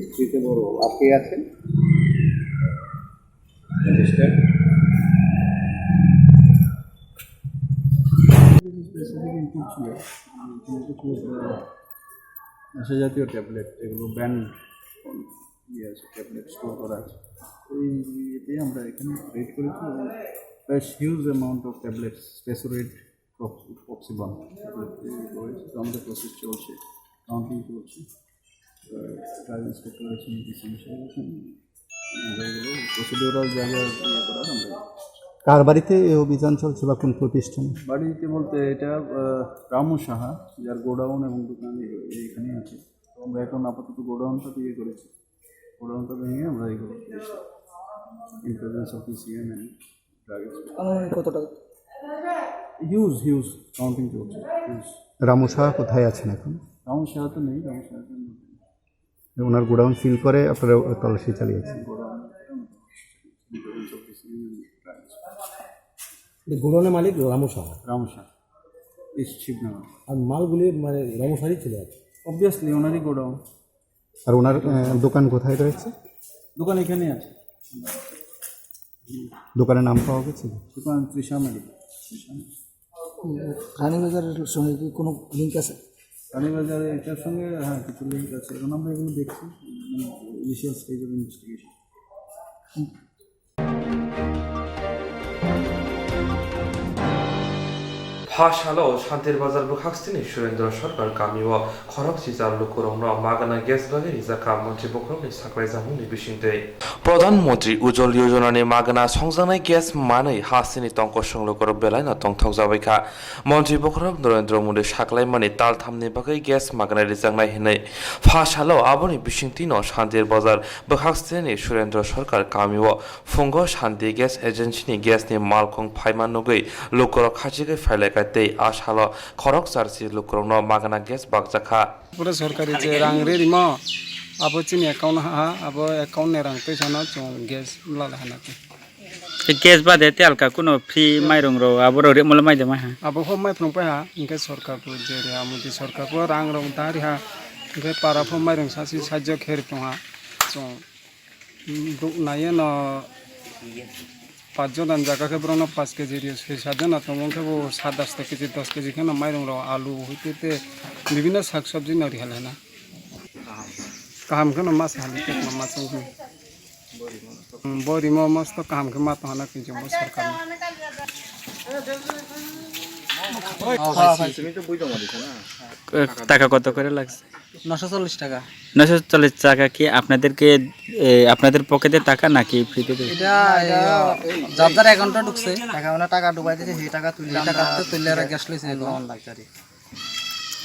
স্ত্রীতে বড় আর কে আছেন নেশা জাতীয় ট্যাবলেট এগুলো ব্যান ইয়ে আছে ট্যাবলেট স্টোর করা আছে ওই ইয়েতে আমরা এখানে রেড করেছি এবং প্রায় হিউজ অ্যামাউন্ট অফ ট্যাবলেটস স্পেসোরেড অক্সিবন রয়েছে তো আমাদের প্রসেস চলছে কাউন্টিং চলছে ড্রাইভ ইন্সপেক্টর আছেন ডিসিশন আছেন এগুলো প্রসিডিওরাল যা যা ইয়ে করার আমরা কার বাড়িতে এই অভিযান চলছে বা কোন প্রতিষ্ঠানে বাড়িতে বলতে এটা রামু সাহা যার গোডাউন এবং দোকান এইখানেই আছে তো আমরা এখন আপাতত গোডাউনটা দিয়ে করেছি গোডাউনটা ভেঙে আমরা এগুলো করেছি in presence of CM and কত টাকা হিউজ কাউন্টিং চলছে হিউজ রামু সাহা কোথায় আছেন এখন রামু সাহা তো নেই রামু সাহা ওনার গোডাউন সিল করে আপনারা তল্লাশি চালিয়েছেন godown in presence of CM গোডাউনের মালিক রামু সাহা ইস শিবনগর আর মালগুলি মানে রামু সাহারই ছিল অবভিয়াসলি ওনারই গোডাউন আর ওনার দোকান কোথায় রয়েছে দোকান এখানেই আছে দোকানের নাম পাওয়া গেছে দোকান তৃষা মেডিকেল রানীবাজারের সঙ্গে কি কোনো লিঙ্ক আছে রানীবাজারে এটার সঙ্গে হ্যাঁ কিছু লিঙ্ক আছে এখন আমরা এগুলো দেখছি ইনিশিয়াল স্টেজ অফ ইনভেস্টিগেশন 파샬로 샨테르바जार 부학스티니 슈렌드로 서갈 가미와 খরকচিজার লোকরং মাগানা গ্যাস বাগে রিজাকা মন্ত্রী বক্রমনি সাকরাইজামুনি বিশিংতে প্রধানমন্ত্রী উজ্জ্বল যোজনানি মাগানা সংজানাই গ্যাস মাनै হাসিনি তংক সংলোকর বেলাইনা তংথক जाबायखा মন্ত্রী বক্রম নরেন্দ্র মোদী সাকলাইমানি তাল থামনি বাগে গ্যাস মাগানা রিজাংনাই হিनै ফাশালো আবনি বিশিংতিনো शान्तिरबाजार बुखाक्सथिनि सुरेन्द्र सरकार कामिओ फुंगो शान्ति gas एजेन्सिनि ग्यासनि मालखं फाइमानगै लोकरक खाचिगै फाइलायका tei ashalo khorok charsi lukrongno magana gas bakjaka pura sarkari je rang re mo abo chini account ha abo account ne rang paisa no chong gas lala hana te gas ba de telka kuno free mairong ro abo re mol mai jama ha abo ho mai phong pa ha inke sarkar pu je re amudi sarkar pu rang rong dari ha inke para pho mairong sasi sajjo kher pho ha chong duk naye no 5 জন জায়গাকে ব্রণ 5 কেজি সেই সাজনা তমকে ও 7-10 কেজি 10 কেজি খানা মাইরং র আলু হইতে বিভিন্ন শাকসবজি নরি হলে না কাম খানা মাছ হালিতে মাছ বড়ি মস্ত কাম কে মাত হনা কিছু সরকার টাকা কত করে লাগছে 940 টাকা 940 টাকা কি আপনাদেরকে আপনাদের পকেটে টাকা নাকি ফ্রিতে দেবে এটা যার অ্যাকাউন্টে ঢুকছে টাকা মানে টাকা ঢুকাই দিয়েছে সেই টাকা তুললে আর গ্যাস লইছে এখন লাগতারি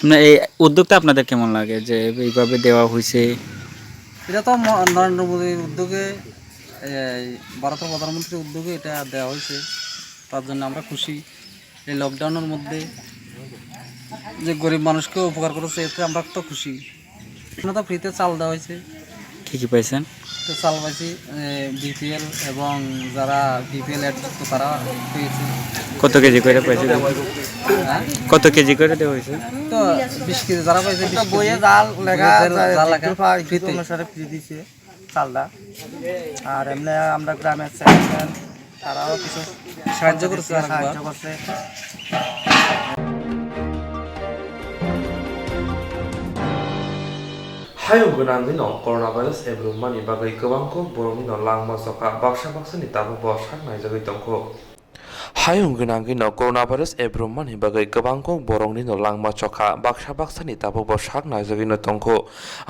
মানে এই উদ্যোগটা আপনাদের কেমন লাগে যে এইভাবে দেওয়া হইছে এটা তো নরেন্দ্র মোদীর উদ্যোগে ভারতের প্রধানমন্ত্রীর উদ্যোগে এটা দেওয়া হয়েছে তার জন্য আমরা খুশি এই লকডাউনের মধ্যে যে গরিব মানুষকে উপকার করেছে এতে আমরা তো খুশি তো ফ্রিতে চাল দেওয়া হয়েছে কি পাইছেন তো চাল পাইছি বিপিএল এবং যারা বিপিএল এডযুক্ত তারা পেয়েছে কত কেজি করে পাইছে কত কেজি করে দেওয়া হয়েছে তো 20 কেজি যারা পাইছে বইয়ে জাল লেখা ফ্রিতে অনুসারে ফ্রি দিয়েছে চালটা আর এমনি আমরা গ্রামের চেয়ারম্যান তারাও কিছু সাহায্য করছে Hayung gunandino coronavirus ebrumani bagai gobangko boromino langma soka baksa-baksani tabu bo saknai jagai tongko Hayung gunangino coronavirus ebrumani bagai gobangko boromino langma soka baksa-baksani tabu bo saknai jagai no tongko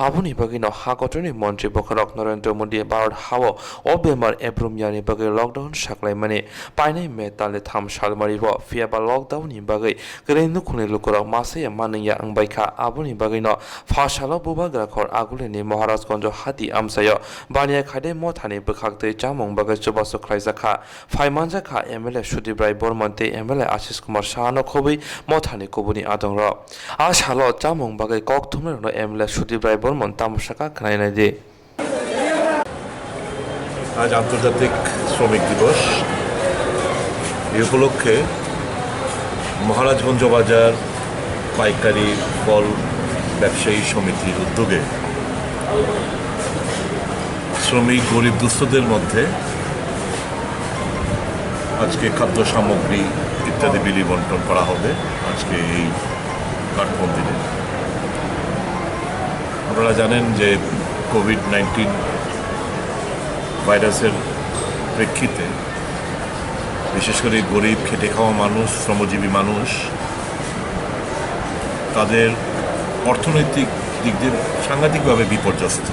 abuni bagino hakotoni montri bokarok Narendra Modi Bharat hawo o bemar ebrumyani bagai lockdown saklaimani painai metale tham salmari bo fiaba lockdown ni bagai grenu khuni lukorok masai maniya angbaika abuni bagino phasalo bubagra khor aguleni Maharajganj hati amsayo baniya khade mothani bukhakte jamong bagai chubasu khlaijaka phaimanjaka MLA Sudibrai Bormante MLA Ashish Kumar Shahano khobi mothani kobuni adongro ashalo jamong bagai Koktwma no MLA Sudibrai Bormon tamoshaka knainai de আজ আন্তর্জাতিক শ্রমিক দিবস এই উপলক্ষে মহারাজগঞ্জ বাজার পাইকারি ফল ব্যবসায়ী সমিতির উদ্যোগে শ্রমিক গরিব দুস্থদের মধ্যে আজকে খাদ্য সামগ্রী ইত্যাদি বিলি বন্টন করা হবে আজকে এই পার্ট-1 দিনে। আপনারা জানেন যে কোভিড-19 ভাইরাসের প্রেক্ষিতে বিশেষ করে গরিব খেটে খাওয়া মানুষ, শ্রমজীবী মানুষ তাদের অর্থনৈতিক দিক দিয়ে সাংঘাতিকভাবে বিপর্যস্ত।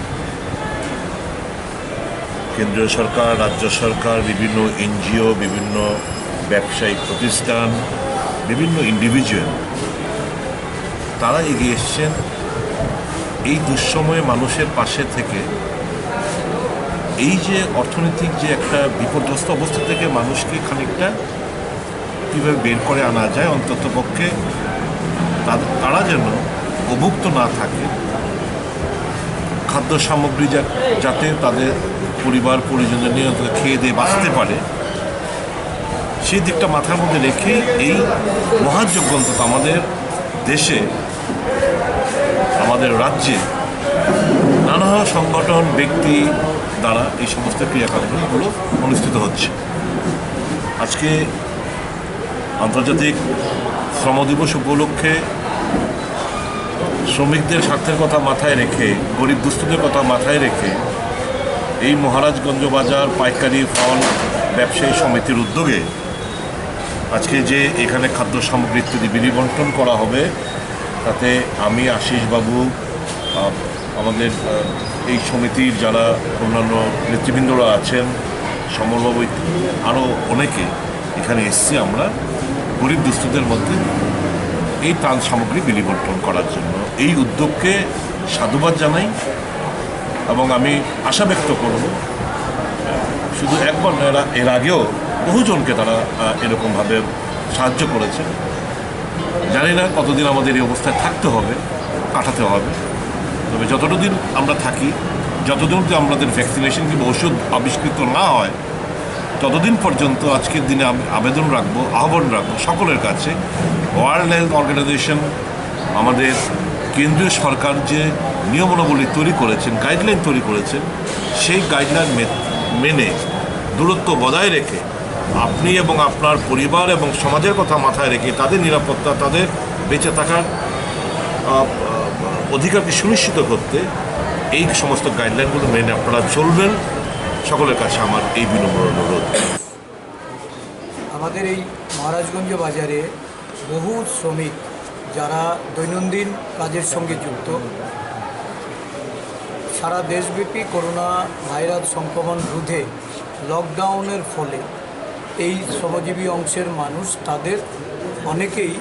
কেন্দ্রীয় সরকার, রাজ্য সরকার, বিভিন্ন এনজিও, বিভিন্ন ব্যবসায়িক প্রতিষ্ঠান, বিভিন্ন ইন্ডিভিজুয়াল তারা এগিয়ে এসছেন এই দুঃসময়ে মানুষের পাশে থেকে এই যে অর্থনৈতিক যে একটা বিপর্যস্ত অবস্থা থেকে মানুষকে খানিকটা কীভাবে বের করে আনা যায়, অন্তত পক্ষে তারা যেন অভুক্ত না থাকে, খাদ্য সামগ্রী যাতে তাদের পরিবার পরিজনদের নিয়ে অন্তত খেয়ে দিয়ে বাঁচতে পারে, সেই দিকটা মাথার মধ্যে রেখে এই মহাযজ্ঞ অন্তত আমাদের দেশে, আমাদের রাজ্যে নানা সংগঠন ব্যক্তি দ্বারা এই সমস্ত ক্রিয়াকলাপগুলো অনুষ্ঠিত হচ্ছে। আজকে আন্তর্জাতিক শ্রম দিবস উপলক্ষে শ্রমিকদের স্বার্থের কথা মাথায় রেখে, গরিব দুস্থদের কথা মাথায় রেখে এই মহারাজগঞ্জ বাজার পাইকারি ফল ব্যবসায়ী সমিতির উদ্যোগে আজকে যে এখানে খাদ্য সামগ্রী ইত্যাদি বিলি বন্টন করা হবে, তাতে আমি, আশিস বাবু, আমাদের এই সমিতির যারা অন্যান্য নেতৃবৃন্দরা আছেন, সমরবাবু, আরও অনেকে এখানে এসছি আমরা গরিব দুস্থদের মধ্যে এই ত্রাণ সামগ্রী বিলি বন্টন করার জন্য। এই উদ্যোগকে সাধুবাদ জানাই এবং আমি আশা ব্যক্ত করব শুধু একবার নয়, এর আগেও বহুজনকে তারা এরকমভাবে সাহায্য করেছে। জানি না কতদিন আমাদের এই অবস্থায় থাকতে হবে, কাটাতে হবে, তবে যতটা দিন আমরা থাকি, যতদিন আমাদের ভ্যাকসিনেশন কিংবা ওষুধ আবিষ্কৃত না হয়, ততদিন পর্যন্ত আজকের দিনে আমি আবেদন রাখবো, আহ্বান রাখবো সকলের কাছে, ওয়ার্ল্ড হেলথ অর্গানাইজেশন, আমাদের কেন্দ্রীয় সরকার যে নিয়মাবলী তৈরি করেছেন, গাইডলাইন তৈরি করেছেন, সেই গাইডলাইন মেনে দূরত্ব বজায় রেখে আপনি এবং আপনার পরিবার এবং সমাজের কথা মাথায় রেখে তাদের নিরাপত্তা, তাদের বেঁচে থাকার অধিকারকে সুনিশ্চিত করতে এই সমস্ত গাইডলাইনগুলো মেনে আপনারা চলবেন, সকলের কাছে আমার এই বিনম্র অনুরোধ। আমাদের এই মহারাজগঞ্জ বাজারে বহু শ্রমিক যারা দৈনন্দিন কাজের সঙ্গে যুক্ত, সারা দেশব্যাপী করোনা ভাইরাস সংক্রমণ রোধে লকডাউনের ফলে এই শ্রমজীবী অংশের মানুষ তাদের অনেকেই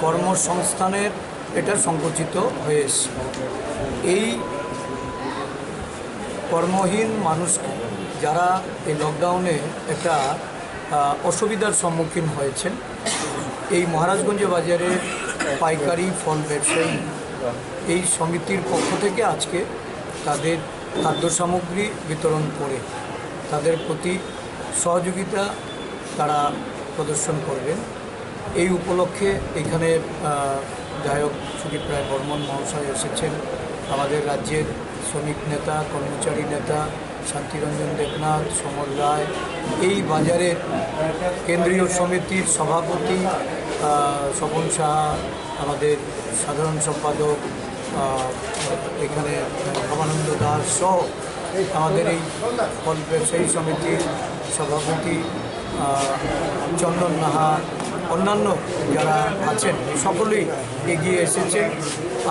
কর্মসংস্থানের এটা সংকুচিত হয়েছে। এই কর্মহীন মানুষ যারা এই লকডাউনে একটা অসুবিধার সম্মুখীন হয়েছেন, এই মহারাজগঞ্জ বাজারের পাইকারি ফল ব্যবসায়ী এই সমিতির পক্ষ থেকে আজকে তাদের খাদ্য সামগ্রী বিতরণ করে তাদের প্রতি সহযোগিতা তারা প্রদর্শন করবেন। এই উপলক্ষে এখানে গায়ক সুদীপ রায় বর্মন মহাশয় এসেছেন, আমাদের রাজ্যের শ্রমিক নেতা, কর্মচারী নেতা শান্তিরঞ্জন দেবনাথ, সমর রায়, এই বাজারের কেন্দ্রীয় সমিতির সভাপতি স্বপন সাহা, আমাদের সাধারণ সম্পাদক এখানে ভবানন্দ দাস সহ আমাদের এই ফল ব্যবসায়ী সমিতির সভাপতি চন্দন নাহা, অন্যান্য যারা আছেন সকলেই এগিয়ে এসেছেন।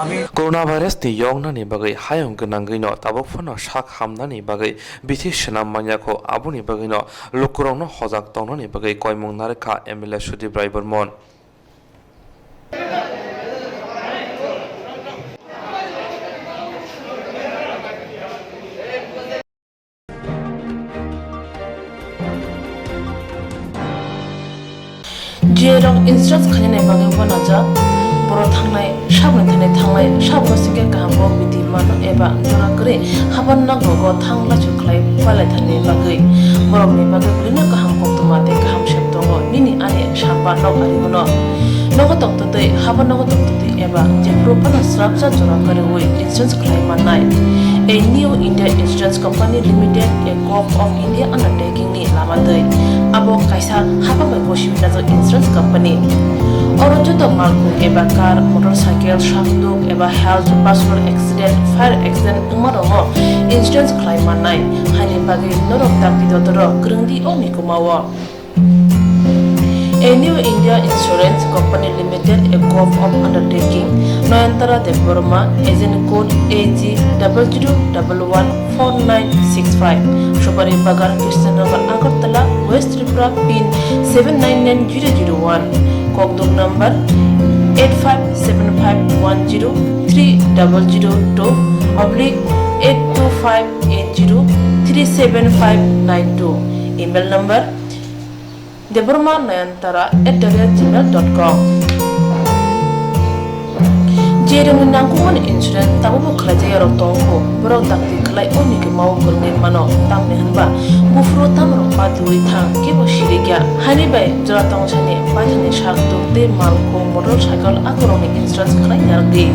আমি corona virus ni yongnani bagai hayong gnangino tabokphano sak hamnani bagai bithi shenam manyako abuni bagino lokurongno hojak tongnani bagai koimung narekha MLA Swdip Rai Bormon Jerong instructs khane bagai wanaja boro thangnai sabni thane thanglai sabno sike kahamo biti mano eba jora kore haban nagogo thangla chuklai palai thane bagai borok ni bagai brina kaham koktwma te kaham sheptongo nini ani sapa nok ari hono nogo tongtotoi haba nogo tongtotoi eba je propana srapsa jora kare woi insurance claim manai a new India Insurance Company Limited a co-op of India undertaking ni lamadoi abo kaisa haba bai boshimna jo insurance company Orojoto malku eba car motorcycle shakduk eba health personal accident fire accident umarongo insurance claim manai hani bagi norok takti dotoro grungdi oni kumawo A new India Insurance Company Limited, a co-op of undertaking, Noyantara de Burma, agent code AG 00114965, Shubari Bagar, Krishnagar, Agartala, West Tripura, PIN 799001, Kokdum number 85751030/82580375592, email number deburmanayantara@gmail.com Jereng nangkuman insurance tabu khlajaya ro tongko bro takti khlai oni ke mau kurne mano tam mehanba bufro tam ro patui thang ke bo shirigya hani bai jora tong chane pathani shakto te malko motorcycle akoroni insurance khlai nardi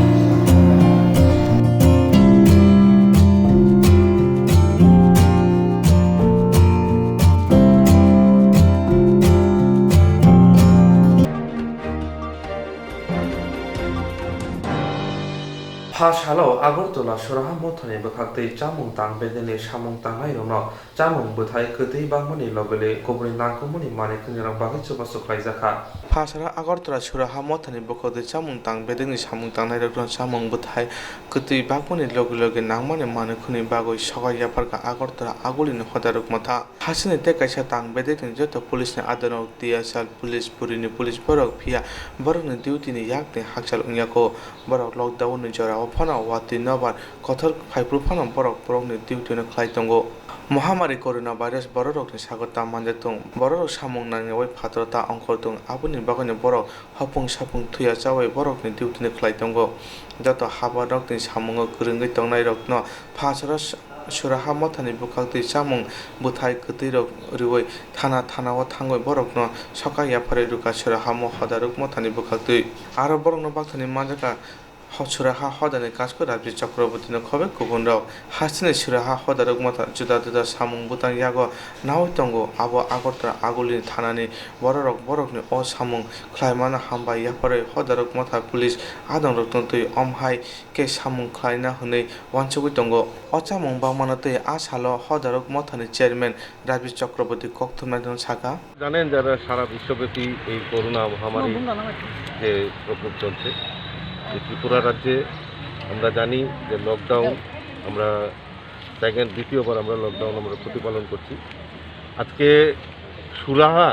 Phashalo Agartala Shuraha Mothani Bakakti Chamung Tang Bedeni Shamung Tangai Rono Chamung Buthai Kuti Bangmani Lobele Kobri Nankumuni Manikunira Bahichuba Sukaizaka Phashara Agartala Shuraha Mothani Bakakti Chamung Tang Bedeni Shamung Tangai Rono Chamung Buthai Kuti Bangmani Logulogi Nangmani Manikuni Bagoi Shogaya Parka Agartala Agulin Hodaruk Mata Hasini Tekaisha Tang Bedeni Jota Police Adano Tiasal Police Purini Police Borok Pia Borok Duty ni Yakni Hakshal Unyako Borok Lockdown Jora Phana wati nabar kothor phaipru phana borok ni duty na khlai tongo Mahamari coronavirus borok ni sagota manjatung borok samung nang wai phatrata angkortung abuni bagani borok hapung sapung thuya chawai borok ni duty na khlai tongo jato habarok ni samung kurungai tongnai rokno phasara Shuraha Mothani Bukakti Chamung Buthai Kutirok Riwai Thana wa Thangoi Borokno Sokai Yapare Ruka Shuraha Mohadaruk Mothani Bukakti Aro Borokno Baktani Manjaka Shuraha Hodani Kasko Rabji Chakraborty Kobe Kubunrao Hasini Shuraha Hodaruk Mota Juda Samung Butan Yago Nautongo Abo Agotra Aguli Thanani Borok ni O Samung Klaimana Hamba Yapare Hodaruk Mota Police Adon Rotontu Omhai Ke Samung Klaina Hune Wanchugutongo Ochamung Bamanate Ashalo Hodaruk Motani Chairman Rabji Chakraborty Koktwma Saka জানেন যারা সারা বিশ্বব্যাপী এই করোনা মহামারী যে প্রকোপ চলছে ত্রিপুরা রাজ্যে আমরা জানি যে লকডাউন আমরা দ্বিতীয়বার আমরা লকডাউন আমরা প্রতিপালন করছি আজকে সুরাহা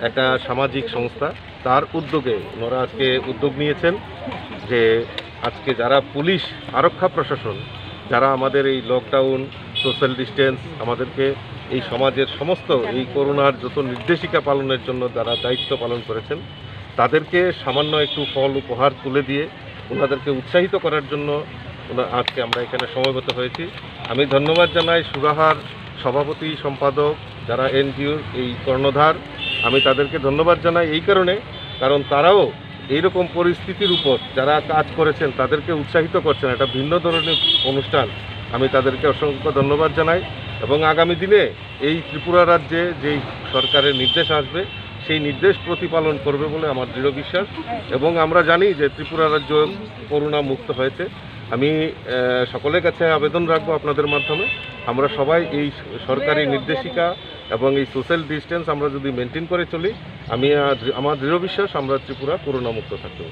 একটা সামাজিক সংস্থা তার উদ্যোগে ওনারা আজকে উদ্যোগ নিয়েছেন যে আজকে যারা পুলিশ আরক্ষা প্রশাসন যারা আমাদের এই লকডাউন সোশ্যাল ডিস্টেন্স আমাদেরকে এই সমাজের সমস্ত এই করোনার যত নির্দেশিকা পালনের জন্য যারা দায়িত্ব পালন করেছেন তাদেরকে সামান্য একটু ফল উপহার তুলে দিয়ে ওনাদেরকে উৎসাহিত করার জন্য আজকে আমরা এখানে সমবেত হয়েছি আমি ধন্যবাদ জানাই সুরাহার সভাপতি সম্পাদক যারা এনজিওর এই কর্ণধার আমি তাদেরকে ধন্যবাদ জানাই এই কারণ তারাও এইরকম পরিস্থিতির উপর যারা কাজ করেছেন তাদেরকে উৎসাহিত করছেন একটা ভিন্ন ধরনের অনুষ্ঠান আমি তাদেরকে অসংখ্য ধন্যবাদ জানাই এবং আগামী দিনে এই ত্রিপুরা রাজ্যে যেই সরকারের নির্দেশ আসবে সেই নির্দেশ প্রতিপালন করবে বলে আমার দৃঢ় বিশ্বাস এবং আমরা জানি যে ত্রিপুরা রাজ্য করোনা মুক্ত হয়েছে আমি সকলের কাছে আবেদন রাখবো আপনাদের মাধ্যমে আমরা সবাই এই সরকারি নির্দেশিকা এবং এই সোশ্যাল ডিস্টেন্স আমরা যদি মেনটেন করে চলি আমার দৃঢ় বিশ্বাস আমরা ত্রিপুরা করোনা মুক্ত থাকতে